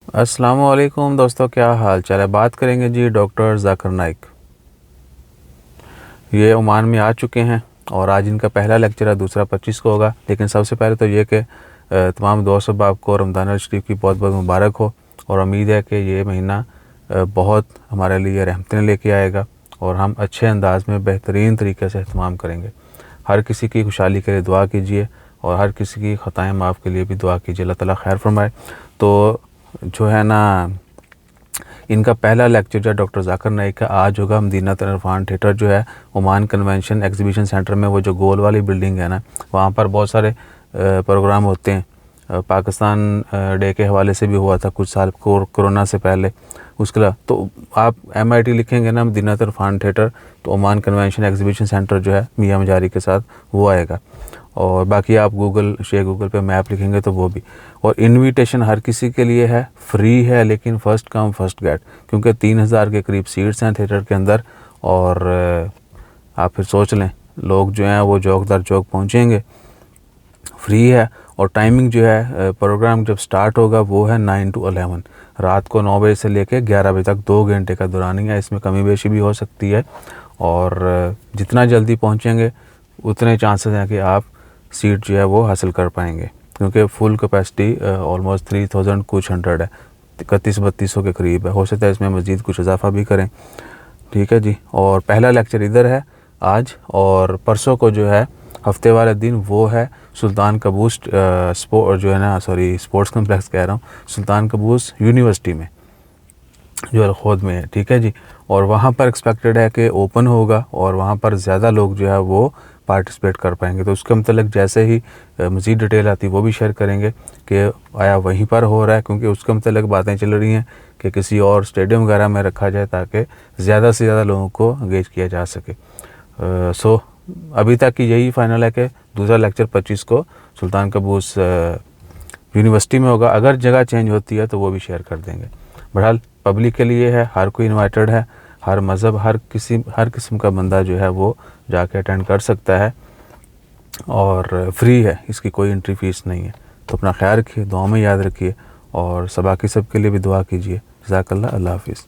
अस्सलामुअलैकुम दोस्तों, क्या हाल चाल है। बात करेंगे जी डॉक्टर जाकिर नाइक। ये ओमान में आ चुके हैं और आज इनका पहला लेक्चर है, दूसरा 25 को होगा। लेकिन सबसे पहले तो ये कि तमाम दोस्त अहबाब को रमज़ान शरीफ की बहुत बहुत मुबारक हो और उम्मीद है कि ये महीना बहुत हमारे लिए रहमतें लेके आएगा और हम अच्छे अंदाज में बेहतरीन तरीके से इहतमाम करेंगे। हर किसी की खुशहाली के लिए दुआ कीजिए और हर किसी की ख़ताएँ माफ़ के लिए भी दुआ कीजिए, अल्लाह ताला खैर फरमाए। तो जो है ना, इनका पहला लेक्चर जो डॉक्टर जाकिर नाइक का आज होगा मदीनातुल इरफान थिएटर जो है ओमान कन्वेंशन एग्जीबिशन सेंटर में। वो जो गोल वाली बिल्डिंग है ना, वहाँ पर बहुत सारे प्रोग्राम होते हैं। पाकिस्तान डे के हवाले से भी हुआ था कुछ साल कोरोना से पहले। उसके अलावा तो आप MIT लिखेंगे ना मदीनातुल इरफान थिएटर, तो ओमान कन्वेंशन एग्जीबिशन सेंटर जो है मियां मजारी के साथ वो आएगा। और बाकी आप गूगल पे मैप लिखेंगे तो वो भी। और इनविटेशन हर किसी के लिए है, फ्री है, लेकिन फ़र्स्ट कम फर्स्ट गेट, क्योंकि 3000 के करीब सीट्स हैं थिएटर के अंदर। और आप फिर सोच लें, लोग जो हैं वो चौक दर चौक पहुँचेंगे। फ्री है और टाइमिंग जो है प्रोग्राम जब स्टार्ट होगा वो है 9 to 11, रात को 9 बजे से लेकर 11 बजे तक 2 घंटे का दौरानी है। इसमें कमी बेशी भी हो सकती है और जितना जल्दी पहुँचेंगे उतने चांसेस हैं कि आप सीट जो है वो हासिल कर पाएंगे, क्योंकि फुल कैपेसिटी ऑलमोस्ट 3000 कुछ 100 है, 3100-3200 के करीब है। हो सकता है इसमें मज़ीद कुछ इजाफा भी करें। ठीक है जी। और पहला लेक्चर इधर है आज, और परसों को जो है हफ्ते वाले दिन वो है सुल्तान कबूस स्पोर्ट्स कम्प्लेक्स कह रहा हूँ, सुल्तान कबूस यूनिवर्सिटी में जो अलखोद में है। ठीक है जी। और वहाँ पर एक्सपेक्टेड है कि ओपन होगा और वहाँ पर ज़्यादा लोग जो है वो पार्टिसिपेट कर पाएंगे। तो उसके मतलब जैसे ही मज़ीद डिटेल आती वो भी शेयर करेंगे कि आया वहीं पर हो रहा है, क्योंकि उसके मतलब बातें चल रही हैं कि किसी और स्टेडियम वगैरह में रखा जाए ताकि ज़्यादा से ज़्यादा लोगों को एंगेज किया जा सके। सो अभी तक की यही फाइनल है कि दूसरा लेक्चर 25 को सुल्तान कबूस यूनिवर्सिटी में होगा। अगर जगह चेंज होती है तो वो भी शेयर कर देंगे। बहरहाल पब्लिक के लिए है, हर कोई इनवाइटेड है, हर मज़हब हर किस्म का बंदा जो है वो जाके अटेंड कर सकता है और फ्री है, इसकी कोई एंट्री फ़ीस नहीं है। तो अपना ख्याल रखिए, दुआ में याद रखिए और बाकी सब के लिए भी दुआ कीजिए। जज़ाकल्लाह, अल्लाह हाफ़िज़।